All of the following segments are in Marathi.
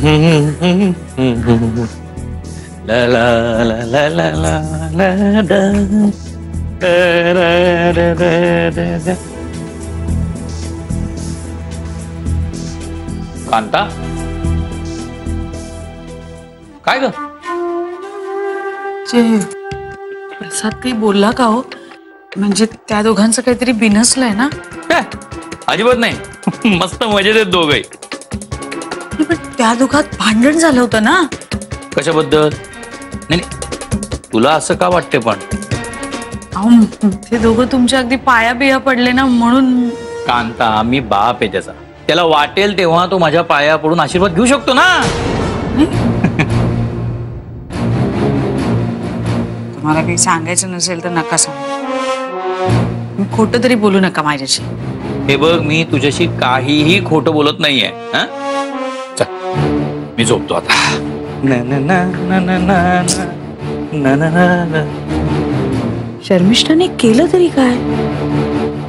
ला ला ला ला ला ला ला ला. कांता, काय ग? प्रसाद काही बोलला का हो? म्हणजे त्या दोघांचं काहीतरी बिनसलंय ना? अजिबात नाही. मस्त मजेत आहेत दोघे. पण त्या दोघात भांडण झालं होतं ना? कशाबद्दल? नाही, तुला असं का वाटते? पण ते दोघं तुमच्या अगदी पाया बिया पडले ना म्हणून. कांता, मी बाप आहे त्याचा. त्याला वाटेल तेव्हा तो माझ्या पाया पडून आशीर्वाद घेऊ शकतो ना. तुम्हाला काही सांगायचं नसेल तर नका सांगू. खोटं तरी बोलू नका माझ्याशी. हे बघ, मी तुझ्याशी काहीही खोटं बोलत नाहीये. चल, मी झोपतो आता. शर्मिष्ठाने केलं तरी काय?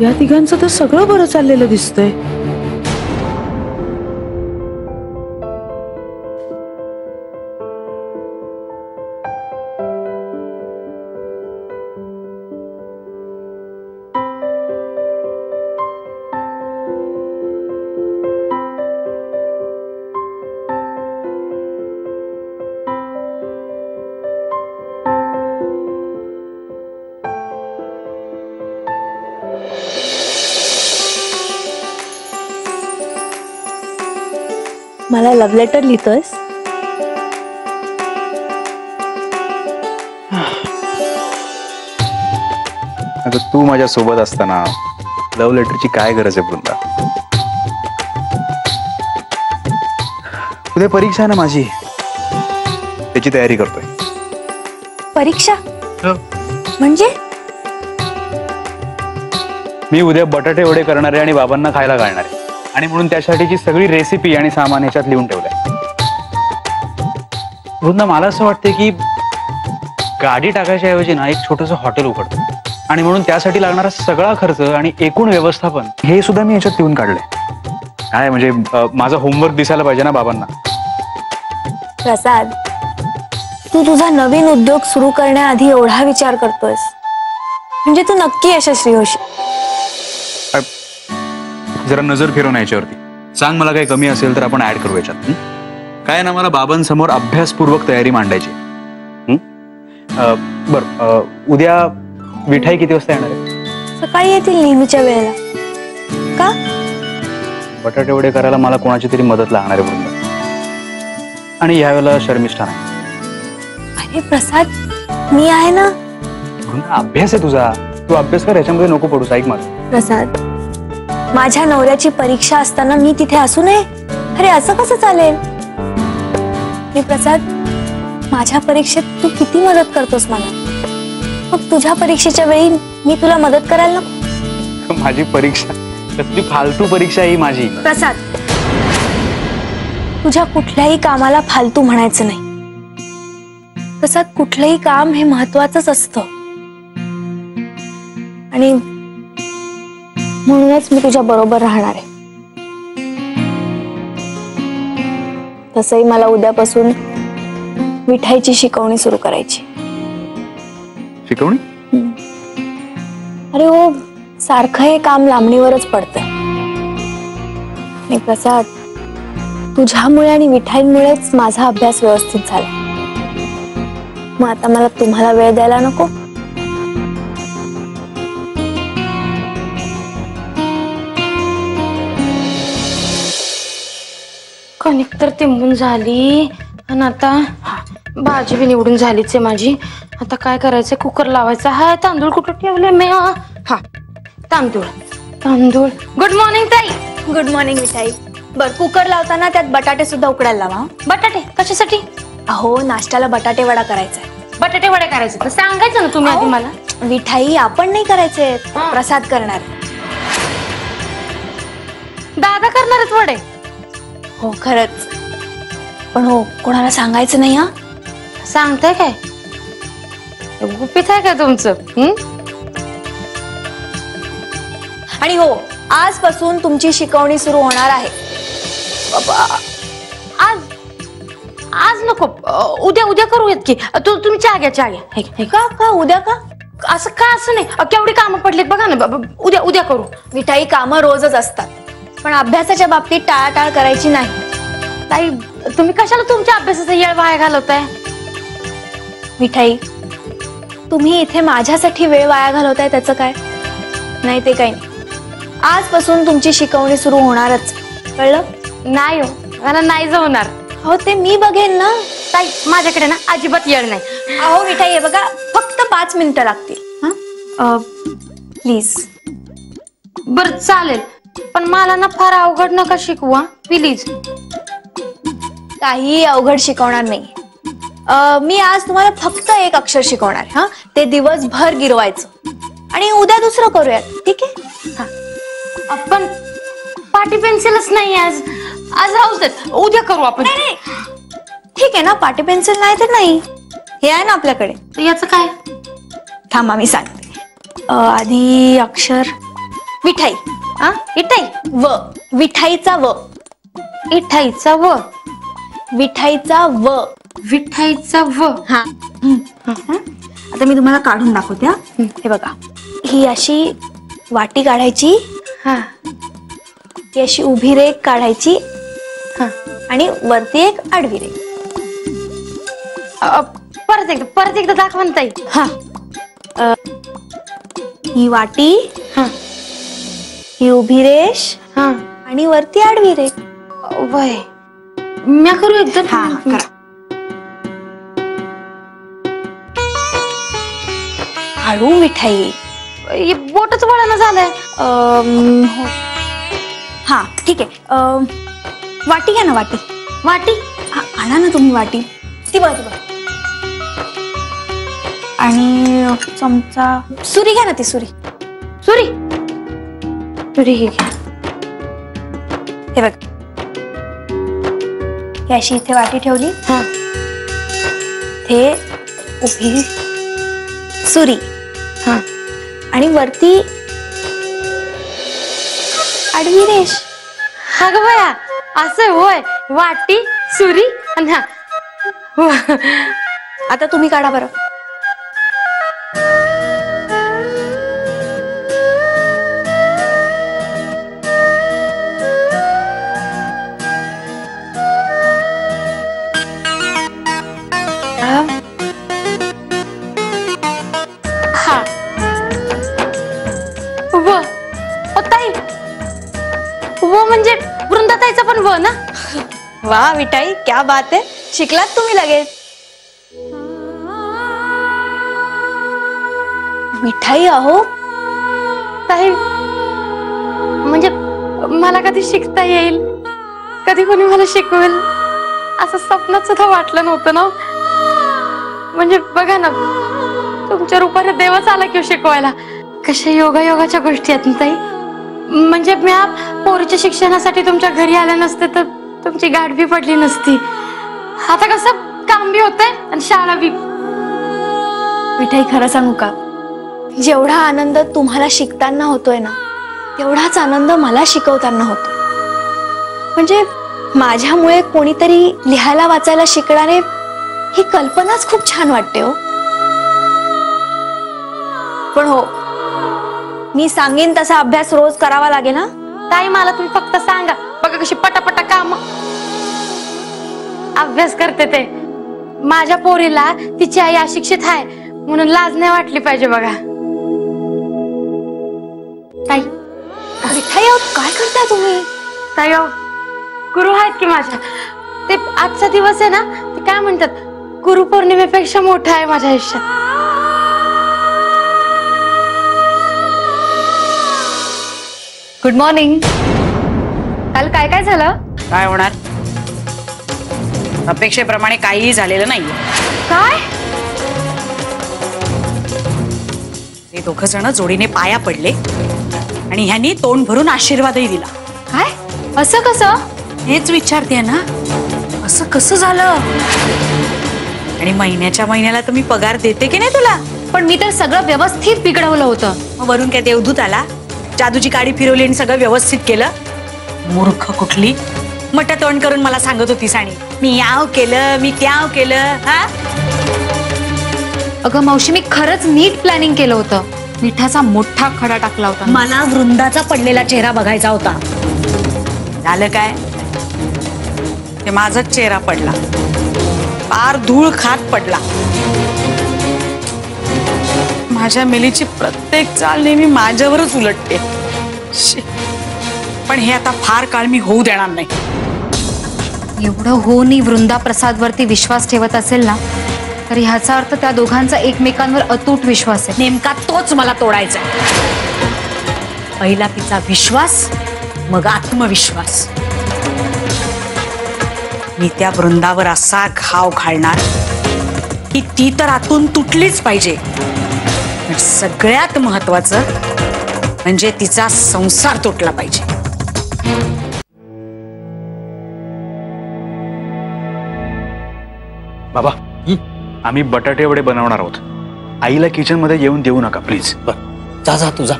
या तिघांचं तर सगळं बरं चाललेलं दिसतंय. मला लव्ह लेटर लिहितोयस? अगं, तू माझ्या सोबत असताना लव्ह लेटरची काय गरज आहे वृंदा? उद्या परीक्षा आहे ना माझी, त्याची तयारी करतोय. परीक्षा? म्हणजे? मी उद्या बटाटे वडे करणार आहे आणि बाबांना खायला घालणार आहे, आणि म्हणून त्यासाठीची सगळी रेसिपी आणि सामान ह्याच्यात लिहून ठेवलंय. वृंदा, मला असं वाटतं की गाडी टाकायच्या ऐवजी ना एक छोटंसं हॉटेल उघडतो, आणि म्हणून त्यासाठी लागणारा सगळा खर्च आणि एकूण व्यवस्थापन हे सुद्धा मी ह्याच्यात लिहून काढलंय. काय म्हणजे माझा होमवर्क दिसायला पाहिजे ना बाबांना. प्रसाद, तू तुझा नवीन उद्योग सुरू करण्याआधी एवढा विचार करतोयस म्हणजे तू नक्की यशस्वी होशील. जरा नजर फिरवून याच्यावरती सांग. मला काही कमी असेल तर आपण ऍड करू याच्यात. काय ना, मला बाबांसमोर अभ्यासपूर्वक तयारी मांडायची. बर, उद्या विठाई किती वाजता येणार आहे? सकाळी येतील नेहमीच्या वेळेला. का? बटाटे वडे करायला मला कोणाची तरी मदत लागणार आहे वृंदा, आणि यावेळेला शर्मिष्ठा नाही. अरे प्रसाद, मी आहे ना. वृंदा, अभ्यास आहे तुझा, तू अभ्यास कर, याच्यामध्ये नको पडूस. ऐक माझं. प्रसाद, माझ्या नवऱ्याची परीक्षा असताना मी तिथे असू नये? अरे असं कसं चालेल? हे प्रसाद, माझ्या परीक्षेत तू किती मदत करतोस मला, मग तुझ्या परीक्षेच्या वेळी मी तुला मदत करायला नको? माझी परीक्षा कसली फालतू परीक्षा ही माझी. प्रसाद, तुझ्या कुठल्याही कामाला फालतू म्हणायचं नाही. प्रसाद, कुठलंही काम हे महत्वाचंच असतं, आणि म्हणूनच मी तुझ्या बरोबर राहणार आहे. तसंही मला उद्यापासून मिठाईची शिकवणी सुरू करायची. शिकवणी? अरे हो, सारखं हे काम लांबणीवरच पडतंय. आणि प्रसाद, तुझ्यामुळे आणि मिठाईंमुळेच माझा अभ्यास व्यवस्थित झाला. मग आता मला तुम्हाला वेळ द्यायला नको? कणिक तर तिंबून झाली, आणि आता भाजी बी निवडून झालीच आहे माझी. आता काय करायचं? कुकर लावायचा. हा, तांदूळ कुठं ठेवले मी? हा, तांदूळ तांदूळ. गुड मॉर्निंग ताई. गुड मॉर्निंग मिठाई. बर, कुकर लावताना त्यात बटाटे सुद्धा उकडायला लावा. बटाटे कशासाठी? अहो, नाश्त्याला बटाटे वडा करायचा आहे. बटाटे वडे करायचे तर सांगायचं ना तुम्ही आधी मला. मिठाई आपण नाही करायचे, प्रसाद करणार. दादा करणार आहेत वडे? हो, खरंच. पण हो, कोणाला सांगायचं नाही. हा, सांगताय काय? गुपित आहे काय तुमचं? आणि हो, आजपासून तुमची शिकवणी सुरू होणार आहे. आज आज नको, उद्या करूयात की. तुम्ही चहा घ्या, चहा घ्या. हे का का उद्या का? असं का असं नाही, केवढी कामं पडलीत बघा ना. उद्या करू. मिठाई, कामं रोजच असतात, पण अभ्यासाच्या बाबतीत टाळाटाळ करायची नाही. ताई, तुम्ही कशाला तुमच्या अभ्यासाचा येळ वाया घालवताय? मिठाई, तुम्ही इथे माझ्यासाठी वेळ वाया घालवताय त्याचं काय नाही, ते काही नाही. आजपासून तुमची शिकवणी सुरू होणारच, कळलं? नाही हो, मला नाही जमणार. हो, ते मी बघेन ना. ताई, माझ्याकडे ना अजिबात येळ नाही. अहो मिठाई, हे बघा, फक्त 5 मिनिटं लागतील. प्लीज. बर चालेल, पण मला ना फार अवघड नका शिकवा प्लीज. काही अवघड शिकवणार नाही. मी आज तुम्हाला फक्त एक अक्षर शिकवणार. हा, ते दिवसभर गिरवायचं आणि उद्या दुसरं करूयात, ठीक आहे? पण पाटी पेन्सिलच नाही आज. आज राहूच देत, उद्या करू आपण. नाही, ठीक आहे ना, पाटी पेन्सिल नाही तर नाही, हे आहे ना आपल्याकडे. याचं काय? थांबा, मी सांगते. आधी अक्षर विठाई. इठाई. व. विठाईचा व. इठाईचा व. विठाईचा व. विठाईचा व. हा. आता मी तुम्हाला काढून दाखवते. हे बघा, ही अशी वाटी काढायची, हा. ही अशी उभी रेघ काढायची, हा. आणि वरती एक आडवी रेघ. परत एकदा दाखवा ना ताई. हा. ही वाटी, हा. ही उभी रेष, हा. आणि वरती आडवी रेघ. वय, म्या करू एकदम. हा, करा. हळू मिठाई. बोटच वळण झालंय. हो. हा, ठीक आहे. वाटी घ्या ना, वाटी. वाटी. आणा ना तुम्ही वाटी. ती बघ. आणि चमचा. सुरी घ्या ना, ती सुरी. सुरी. सुरी हे घ्या. हे बघ, ही अशी इथे वाटी ठेवली. हा. हे उभी सुरी. हा. आणि वरती आडवी रेष. हा ग बया, असं होय. वाटी, सुरी आणि हा. आता तुम्ही काढा बरं. हा. व. ताई, व म्हणजे वृंदाताईचा पण व ना? वा मिठाई, क्या बात आहे, शिकलात तुम्ही लगेच. मिठाई अहो. ताई, म्हणजे मला कधी शिकता येईल, कधी कोणी मला शिकवेल असं स्वप्नात सुद्धा वाटलं नव्हतं ना. म्हणजे बघा ना, तुमच्या रूपाने देवच आला किंवा शिकवायला. कशा योगायोगाच्या गोष्टी आहेत ना ताई. म्हणजे मी पोरीच्या शिक्षणासाठी तुमच्या घरी आल्या नसते तर तुमची गाठ बी पडली नसती. आता कसं काम बी होतंय आणि शाळा बी. मिठाई, खरं सांगू का, जेवढा आनंद तुम्हाला शिकताना होतोय ना, तेवढाच आनंद मला शिकवताना होतो. म्हणजे माझ्यामुळे कोणीतरी लिहायला वाचायला शिकणारे, ही कल्पनाच खूप छान वाटते हो. पण हो, मी सांगेन तसा अभ्यास रोज करावा लागेल ना. ताई, मला तुम्ही फक्त सांगा बघा कशी पटापटा काम अभ्यास करते ते. माझ्या पोरीला तिची आई अशिक्षित आहे म्हणून लाज नाही वाटली पाहिजे बघा. ताई, मिठाई काय करताय तुम्ही? ताई, गुरु आहेत की माझ्या. ते आजचा दिवस आहे ना, ते काय म्हणतात, गुरुपौर्णिमेपेक्षा मोठा आहे माझ्या आयुष्यात. Good morning. काल काय काय झालं? काय होणार, अपेक्षेप्रमाणे काहीही झालेलं नाही. काय? ते दोघं जण जोडीने पाया पडले आणि ह्यांनी तोंड भरून आशीर्वादही दिला. काय? असं कसं? हेच विचारते ना, असं कसं झालं? आणि महिन्याच्या महिन्याला तुम्ही पगार देते की नाही तुला? पण मी तर सगळं व्यवस्थित बिघडवलं होतं. मग वरून काय देवदूत आला, जादूची काडी फिरवली आणि सगळं व्यवस्थित केलं? मूर्ख कुठली. मट तोंड करून मला सांगत होतीस आणि मी याव केलं मी त्याव केलं. हा अगं मावशी मी खरंच नीट प्लॅनिंग केलं होतं. मिठाचा मोठा खडा टाकला होता. मला वृंदाचा पडलेला चेहरा बघायचा होता. झालं काय ते माझाच चेहरा पडला. पार धूळ खात पडला. माझ्या मेलीची प्रत्येक चाल नेहमी माझ्यावरच उलटते. शी. पण हे आता फार काळ मी होऊ देणार नाही. एवढं होऊनही वृंदा प्रसाद वरती विश्वास ठेवत असेल ना तर ह्याचा अर्थ त्या दोघांचा एकमेकांवर अतूट विश्वास आहे. नेमका तोच मला तोडायचा. पहिला तिचा विश्वास मग आत्मविश्वास. मी त्या वृंदावर असा घाव घालणार की ती तर आतून तुटलीच पाहिजे. पण सगळ्यात महत्वाचं म्हणजे तिचा संसार तुटला पाहिजे. बाबा आम्ही बटाटे वडे बनवणार आहोत. आईला किचन मध्ये येऊन देऊ नका प्लीज. बर जा जा तुझा.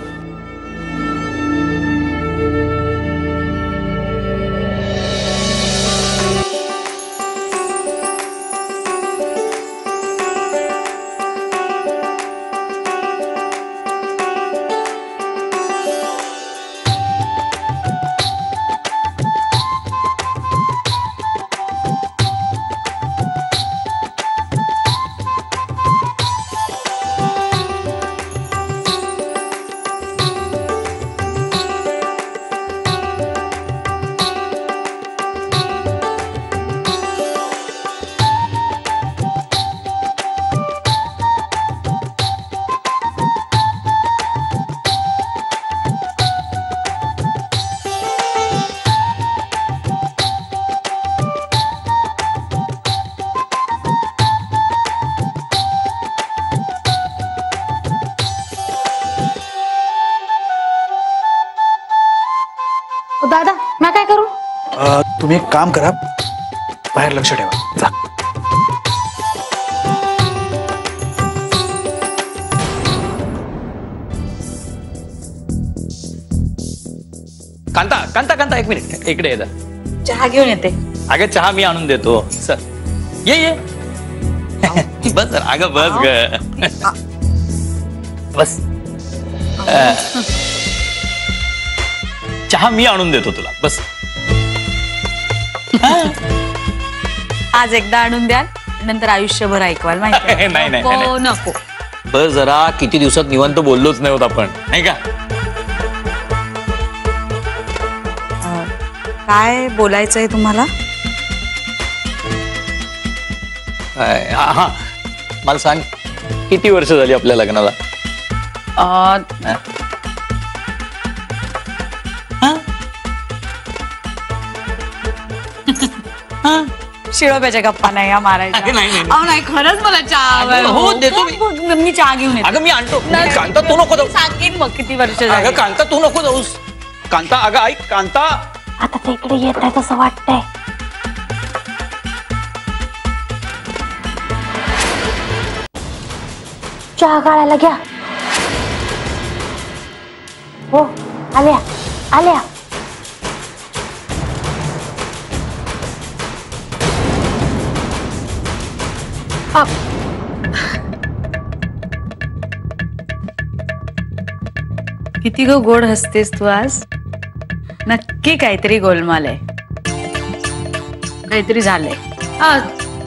दादा मैं काय करू. तुम्ही एक काम करा, बाहेर लक्ष ठेवा. जा. कांता कांता कांता एक मिनिट इकडे ये. चहा घेऊन येते. अगं चहा मी आणून देतो. सर ये ये बस जरा. अगं बस ग बस. चहा मी आणून देतो तुला. बस. आज एकदा आणून द्याल नंतर आयुष्यभर ऐकवाल माहिती आहे? नाही, नाही, नको, नाही. नको. बस जरा. किती दिवसात निवांत बोललोच नाही होत आपण नाही का. काय बोलायचंय तुम्हाला? हा मला सांग किती वर्ष झाली आपल्या लग्नाला. शिळोप्याच्या गप्पा नाही या मारायच्या. अगं नाही, नाही, नाही. अहो, नाही खरंच मला चहा अगं, हो, देतो मी. मी चहा घेऊन येते. अगं मी आणतो. कांता तू नको जाऊ. सांगेन मग किती वर्ष अगं झाली. कांता तू नको जाऊस. कांता अगं ऐक कांता. आता ते इकडे येत आहे तसं वाटतंय. चहा गाळायला घ्या. हो आल्या आल्या. किती ग गोड हसतेस तू आज. नक्की काहीतरी गोलमाल आहे. काहीतरी झालंय.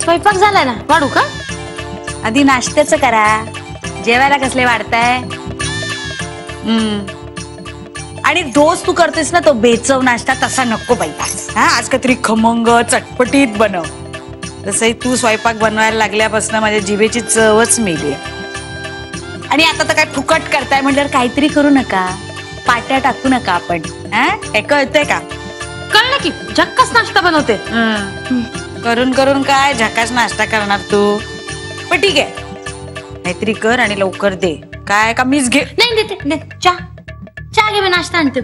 स्वयंपाक झालाय ना वाढू का. आधी नाश्त्याचं करा. जेवायला कसले वाढताय. आणि रोज तू करतेस ना तो बेचव नाश्ता तसा नको बाई. हा आज काहीतरी खमंग चटपटीत बनव. तसंही तू स्वयंपाक बनवायला लागल्यापासून माझ्या जिभेची चवच मेली. आणि आता तर काय फुकट करताय म्हटल्यावर काहीतरी करू नका. पाट्या टाकू नका आपण. हा काय कळतंय का. कळलं की झक्कास नाश्ता बनवते. करून करून काय झकास नाश्ता करणार तू. पण ठीक आहे काहीतरी कर आणि लवकर दे. काय का मीच घे. नाही देते चहा घे मी नाश्ता आणते.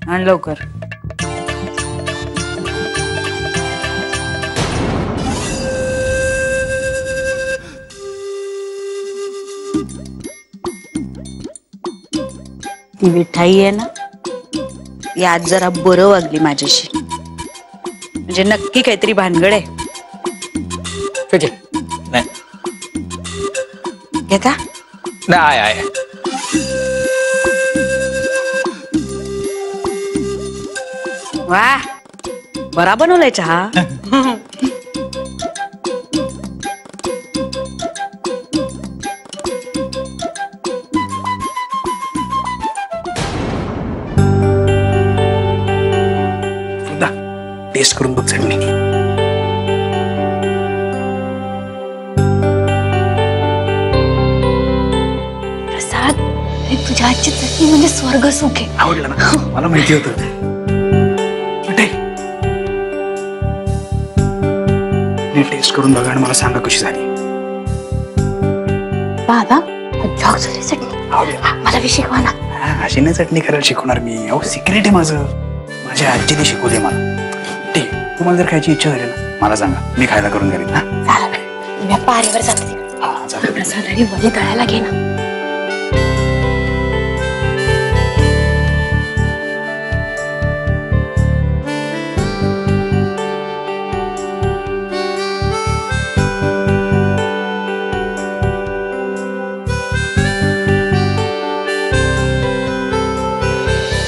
आणि लवकर. ती मिठाई आहे ना ती आज जरा बरं वागली माझ्याशी. म्हणजे नक्की काहीतरी भानगड आहे. ठीक आहे. नाही घेता नाही आहे. वा बरा बनवलाय चहा. टेस्ट करून बघ चटणी. प्रसाद, हे तुझ्या हातची चटणी म्हणजे स्वर्ग सुख आहे. आवडलं ना? मला माहिती होतं. टेस्ट करून बघा आणि मला सांगा कशी झाली. दादा जॉग झाली चटणी. मला बी शिकवा ना. अशी नाही चटणी करायला शिकवणार मी. अहो सिक्रेट आहे माझं. माझ्या आजीने शिकवले मला. ठीक, तुम्हाला जर खायची इच्छा झाली ना मला सांगा, मी खायला करून घरी. हा चालेल, मी पारीवर जाते तिकडे. हा चालेल. प्रसाद आणि वडे तळायला घे ना.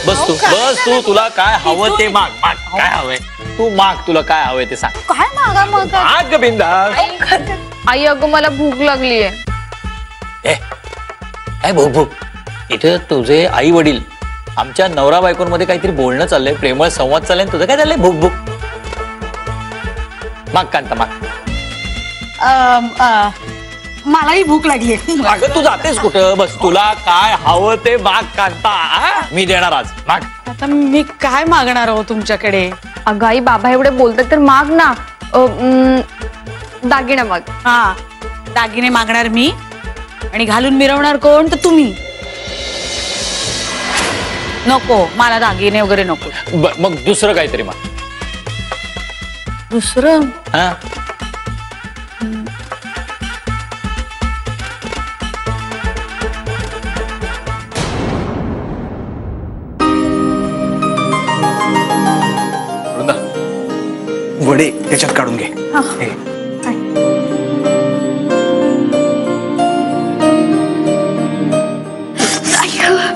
बस तू तुला काय हवं ते माग. माग काय हवंय तू माग. तुला काय हवंय ते सांग. काय मागा मग? माग बिंदास. आई अगं मला भूक लागलीये. काय भूक भूक. इथे तुझे आई वडील आमच्या नवरा बायकोंमध्ये काहीतरी बोलणं चाललंय, प्रेमळ संवाद चाललाय. तुझं काय चाललंय भूक भूक. माग कांता माग. मलाही भूक लागली. अगं तू जातेस कुठं. बस तुला काय हवं ते माग कांता. मी देणार आज. माग. आता मी काय मागणार आहो तुमच्याकडे. अगं आई बाबा एवढे बोलतात तर माग ना. दागिना माग. हा दागिने मागणार मी आणि घालून मिरवणार कोण तर तुम्ही. नको मला दागिने वगैरे नको. मग दुसरं काहीतरी माग. दुसरं हा वडे त्याच्यात काढून घे. हे.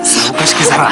सावकाश की जरा.